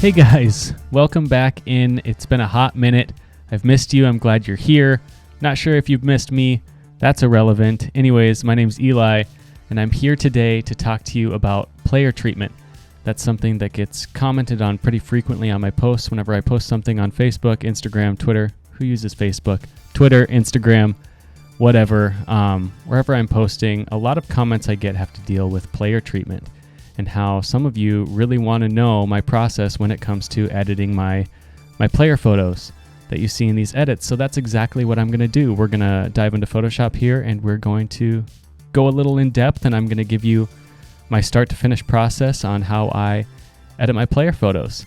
Hey guys, welcome back in. It's been a hot minute. I've missed you. I'm glad you're here. Not sure if you've missed me. That's irrelevant. Anyways, my name's Eli, and I'm here today to talk to you about player treatment. That's something that gets commented on pretty frequently on my posts whenever I post something on Facebook, Instagram, Twitter. Who uses Facebook? Twitter, Instagram, whatever. Wherever I'm posting, a lot of comments I get have to deal with player treatment and how some of you really want to know my process when it comes to editing my player photos that you see in these edits. So that's exactly what I'm going to do. We're going to dive into Photoshop here and we're going to go a little in depth, and I'm going to give you my start to finish process on how I edit my player photos.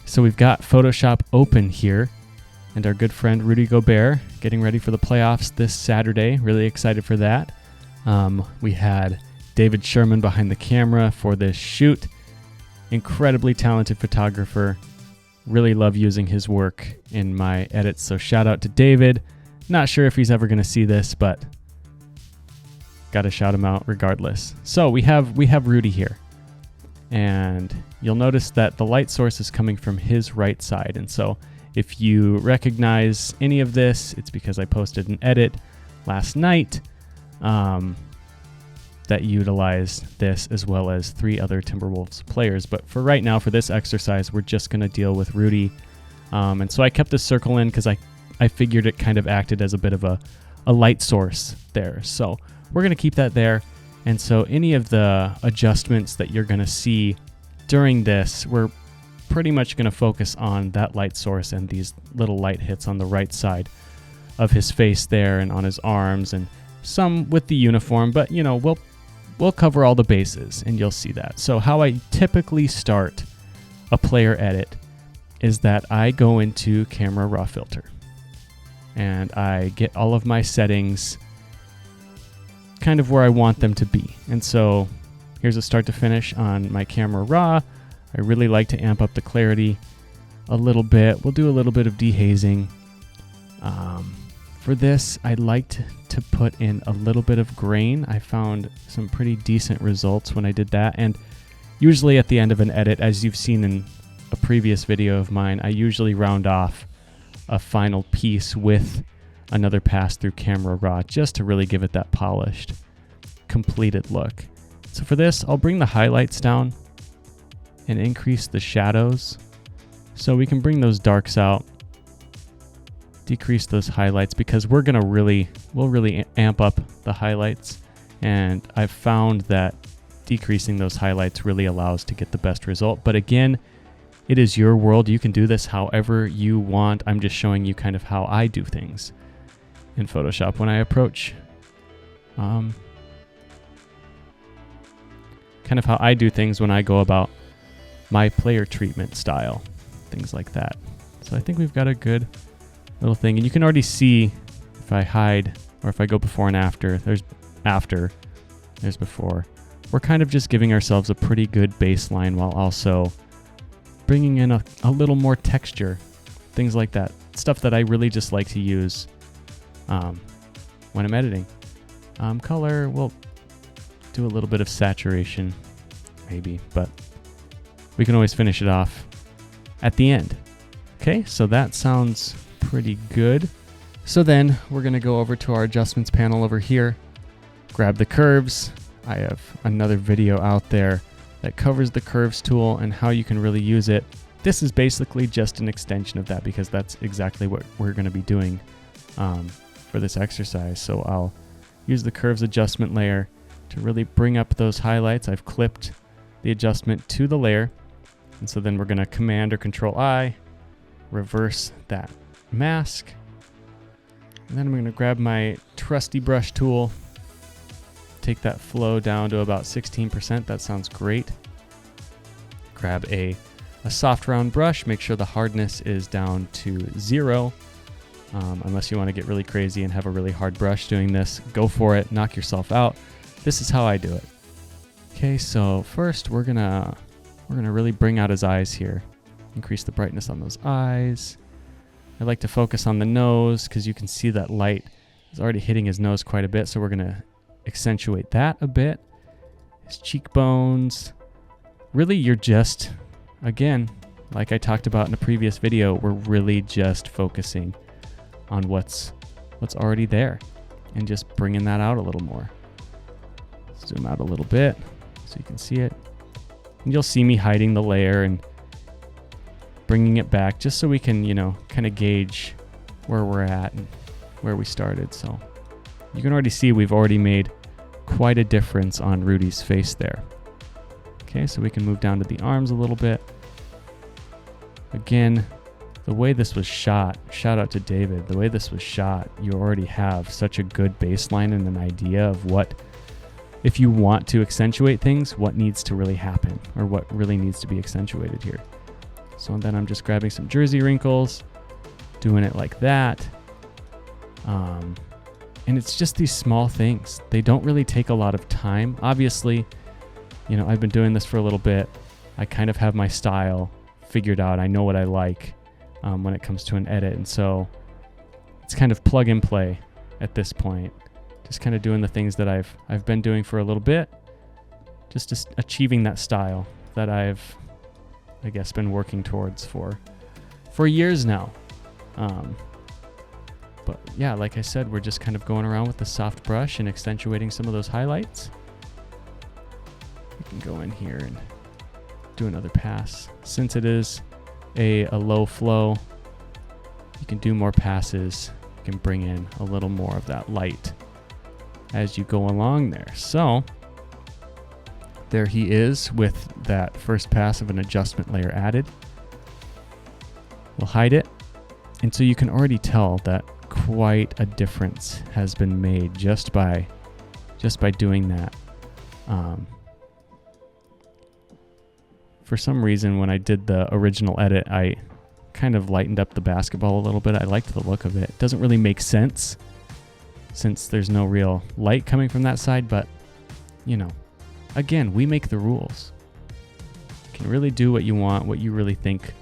So we've got Photoshop open here and our good friend Rudy Gobert getting ready for the playoffs this Saturday. Really excited for that. We had David Sherman behind the camera for this shoot. Incredibly talented photographer. Really love using his work in my edits, so shout out to David. Not sure if he's ever going to see this, but gotta shout him out regardless. So we have Rudy here, and you'll notice that the light source is coming from his right side. And so if you recognize any of this, it's because I posted an edit last night that utilized this as well as 3 other Timberwolves players. But for right now, for this exercise, we're just going to deal with Rudy. And so I kept this circle in because I figured it kind of acted as a bit of a light source there. So we're going to keep that there. And so any of the adjustments that you're going to see during this, we're pretty much going to focus on that light source and these little light hits on the right side of his face there and on his arms, and some with the uniform, but you know, we'll cover all the bases and you'll see that. So how I typically start a player edit is that I go into Camera Raw Filter and I get all of my settings kind of where I want them to be. And so here's a start to finish on my Camera Raw. I really like to amp up the clarity a little bit. We'll do a little bit of dehazing. For this, I liked to put in a little bit of grain. I found some pretty decent results when I did that. And usually at the end of an edit, as you've seen in a previous video of mine, I usually round off a final piece with another pass through Camera Raw just to really give it that polished, completed look. So for this, I'll bring the highlights down and increase the shadows so we can bring those darks out, decrease those highlights, because we'll really amp up the highlights. And I've found that decreasing those highlights really allows to get the best result. But again, it is your world. You can do this however you want. I'm just showing you kind of how I do things in Photoshop when I approach kind of how I do things when I go about my player treatment style, things like that. So I think we've got a good little thing, and you can already see if I hide or if I go before and after, there's before. We're kind of just giving ourselves a pretty good baseline while also bringing in a little more texture, things like that. Stuff that I really just like to use when I'm editing. Color, we'll do a little bit of saturation maybe, but we can always finish it off at the end. Okay, so that sounds pretty good. So then we're going to go over to our adjustments panel over here, grab the curves. I have another video out there that covers the curves tool and how you can really use it. This is basically just an extension of that because that's exactly what we're going to be doing for this exercise. So I'll use the curves adjustment layer to really bring up those highlights. I've clipped the adjustment to the layer, and so then we're going to Command or Control I, reverse that mask, and then I'm going to grab my trusty brush tool, take that flow down to about 16%. That sounds great. Grab a soft round brush, make sure the hardness is down to 0. Unless you want to get really crazy and have a really hard brush doing this, go for it, knock yourself out. This is how I do it. Okay, so first we're gonna really bring out his eyes here. Increase the brightness on those eyes. I like to focus on the nose because you can see that light is already hitting his nose quite a bit, so we're gonna accentuate that a bit. His cheekbones. Really, you're just, again, Like I talked about in a previous video, we're really just focusing on what's already there and just bringing that out a little more. Zoom out a little bit so you can see it. And you'll see me hiding the layer and bringing it back just so we can, kind of gauge where we're at and where we started. So you can already see we've already made quite a difference on Rudy's face there. Okay, so we can move down to the arms a little bit. Again, the way this was shot, shout out to David, the way this was shot, you already have such a good baseline and an idea of what, if you want to accentuate things, what needs to really happen or what really needs to be accentuated here. So then I'm just grabbing some jersey wrinkles, doing it like that. And it's just these small things. They don't really take a lot of time. Obviously, I've been doing this for a little bit. I kind of have my style figured out. I know what I like when it comes to an edit. And so it's kind of plug and play at this point. Just kind of doing the things that I've been doing for a little bit. Just achieving that style that I've, I guess, been working towards for years now. But yeah, like I said, we're just kind of going around with the soft brush and accentuating some of those highlights. We can go in here and do another pass. Since it is a low flow, you can do more passes. You can bring in a little more of that light as you go along there. So there he is with that first pass of an adjustment layer added. We'll hide it. And so you can already tell that quite a difference has been made just by doing that. For some reason, when I did the original edit, I kind of lightened up the basketball a little bit. I liked the look of it. It doesn't really make sense since there's no real light coming from that side, but again, we make the rules. You can really do what you want, what you really think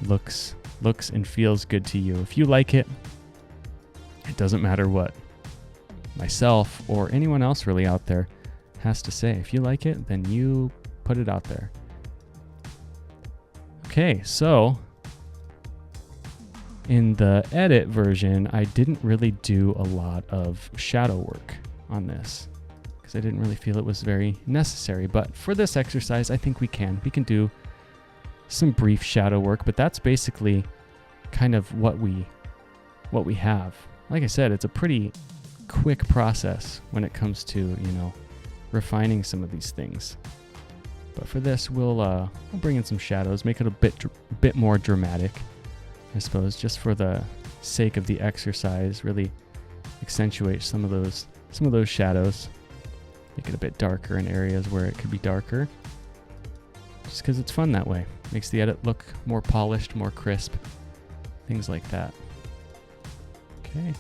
looks and feels good to you. If you like it, it doesn't matter what myself or anyone else really out there has to say. If you like it, then you put it out there. Okay, so in the edit version, I didn't really do a lot of shadow work on this because I didn't really feel it was very necessary. But for this exercise, I think we can. We can do some brief shadow work, but that's basically kind of what we have. Like I said, it's a pretty quick process when it comes to, refining some of these things. But for this, we'll bring in some shadows, make it a bit more dramatic, I suppose, just for the sake of the exercise. Really accentuate some of those shadows, make it a bit darker in areas where it could be darker, just because it's fun that way. Makes the edit look more polished, more crisp, things like that. Okay.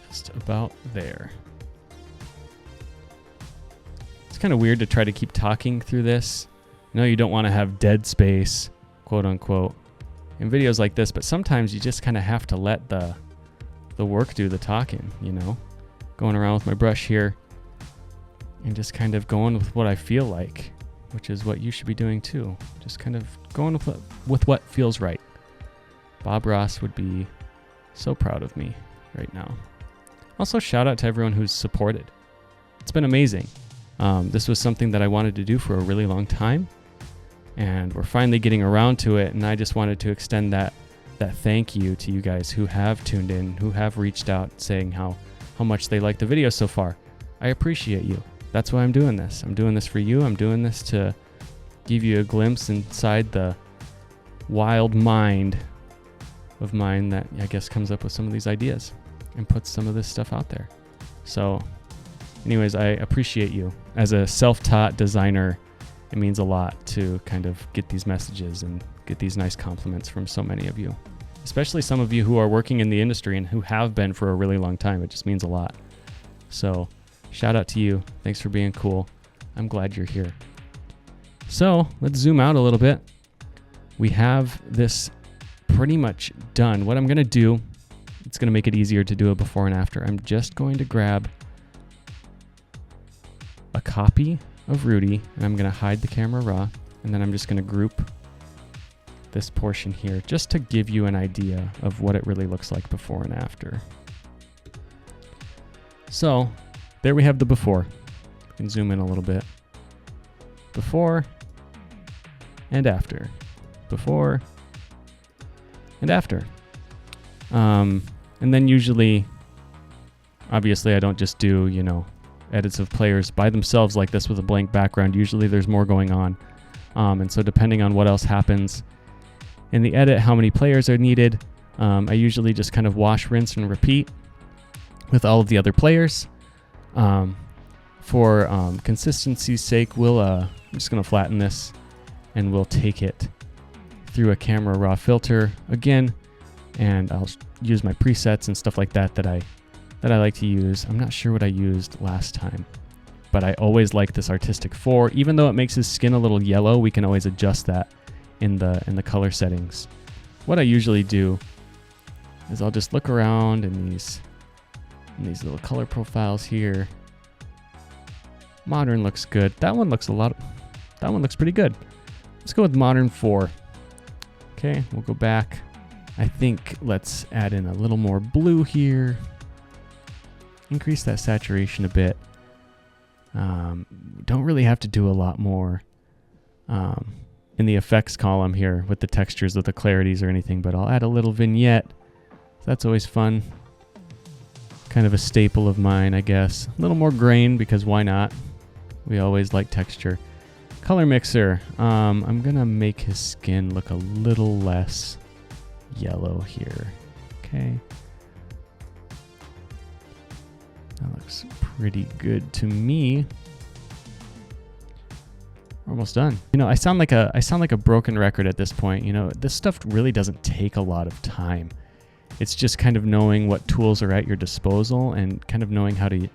Just about there. It's kind of weird to try to keep talking through this. I know you don't want to have dead space, quote unquote, in videos like this, but sometimes you just kind of have to let the work do the talking, Going around with my brush here and just kind of going with what I feel like, which is what you should be doing too. Just kind of going with what feels right. Bob Ross would be so proud of me right now. Also, shout out to everyone who's supported. It's been amazing. This was something that I wanted to do for a really long time, and we're finally getting around to it. And I just wanted to extend that thank you to you guys who have tuned in, who have reached out saying how much they like the video so far. I appreciate you. That's why I'm doing this. I'm doing this for you. I'm doing this to give you a glimpse inside the wild mind of mine that I guess comes up with some of these ideas and puts some of this stuff out there. So anyways, I appreciate you. As a self-taught designer, it means a lot to kind of get these messages and get these nice compliments from so many of you, especially some of you who are working in the industry and who have been for a really long time. It just means a lot. So shout out to you. Thanks for being cool. I'm glad you're here. So let's zoom out a little bit. We have this pretty much done. What I'm going to do, it's going to make it easier to do a before and after. I'm just going to grab a copy of Rudy, and I'm going to hide the camera raw, and then I'm just going to group this portion here just to give you an idea of what it really looks like before and after. So there we have the before. You can zoom in a little bit. Before and after. Before and after. And then usually, obviously I don't just do, you know, edits of players by themselves like this with a blank background. Usually there's more going on. And so depending on what else happens in the edit, how many players are needed, I usually just kind of wash, rinse, and repeat with all of the other players. For consistency's sake, I'm just going to flatten this, and we'll take it through a camera raw filter again, and I'll use my presets and stuff like that that I like to use. I'm not sure what I used last time, but I always like this Artistic 4. Even though it makes his skin a little yellow, we can always adjust that in the color settings. What I usually do is I'll just look around in these little color profiles here. Modern looks good. That one looks pretty good. Let's go with Modern 4. Okay, we'll go back. I think let's add in a little more blue here. Increase that saturation a bit. Don't really have to do a lot more in the effects column here with the textures or the clarities or anything, but I'll add a little vignette. That's always fun. Kind of a staple of mine, I guess. A little more grain, because why not? We always like texture. Color mixer. I'm gonna make his skin look a little less yellow here. Okay. That looks pretty good to me. We're almost done. You know, I sound like a broken record at this point. You know, this stuff really doesn't take a lot of time. It's just kind of knowing what tools are at your disposal and kind of knowing how to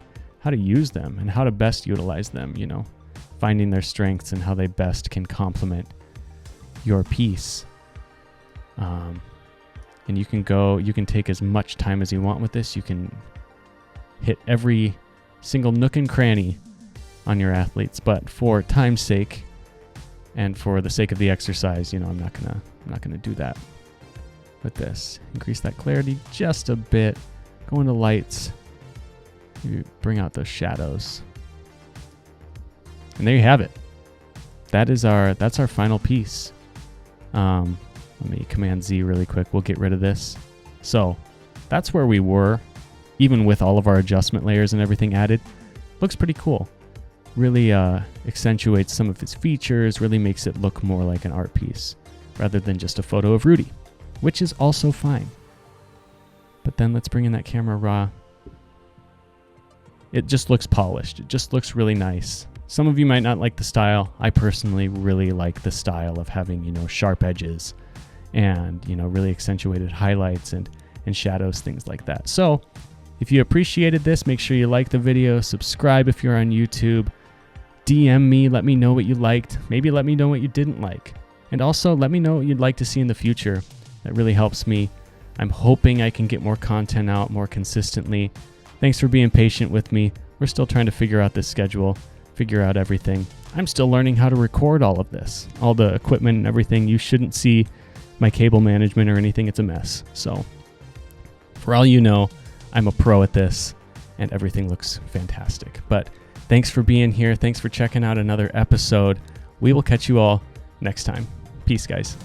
use them and how to best utilize them, you know, finding their strengths and how they best can complement your piece. And you can take as much time as you want with this. You can hit every single nook and cranny on your athletes, but for time's sake and for the sake of the exercise, you know, I'm not gonna do that with this. Increase that clarity just a bit. Go into lights. You bring out those shadows. And there you have it. That's our final piece. Let me Command Z really quick. We'll get rid of this. So that's where we were, even with all of our adjustment layers and everything added. Looks pretty cool. Really accentuates some of its features, really makes it look more like an art piece rather than just a photo of Rudy, which is also fine. But then let's bring in that camera raw. It just looks polished. It just looks really nice. Some of you might not like the style. I personally really like the style of having, you know, sharp edges and, you know, really accentuated highlights and shadows, things like that. So if you appreciated this, make sure you like the video, subscribe if you're on YouTube, DM me, let me know what you liked. Maybe let me know what you didn't like. And also let me know what you'd like to see in the future. That really helps me. I'm hoping I can get more content out more consistently. Thanks for being patient with me. We're still trying to figure out this schedule, figure out everything. I'm still learning how to record all of this, all the equipment and everything. You shouldn't see my cable management or anything. It's a mess. So for all you know, I'm a pro at this and everything looks fantastic. But thanks for being here. Thanks for checking out another episode. We will catch you all next time. Peace, guys.